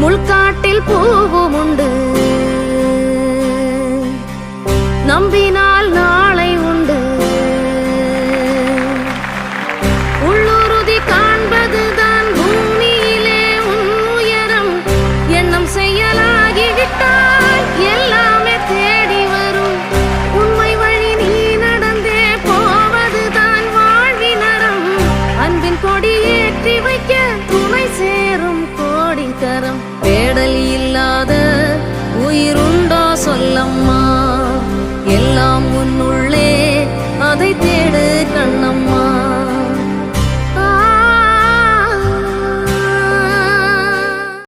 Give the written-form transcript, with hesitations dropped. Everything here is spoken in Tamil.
முள்காட்டில் பூவும் உண்டு, நம்பினால் நாளை உண்டு. உள்ளுறுதி காண்பதுதான் பூமியிலே உன் உயரம். எண்ணம் செயலாகிவிட்டால் எல்லாமே தேடி வரும். உண்மை வழி நீ நடந்தே போவதுதான் வாழ்வினரம். அன்பின் கொடி ஏற்றி வைக்க துணை சேரும் கோடி கரம். தேடல் இல்லாத உயிர்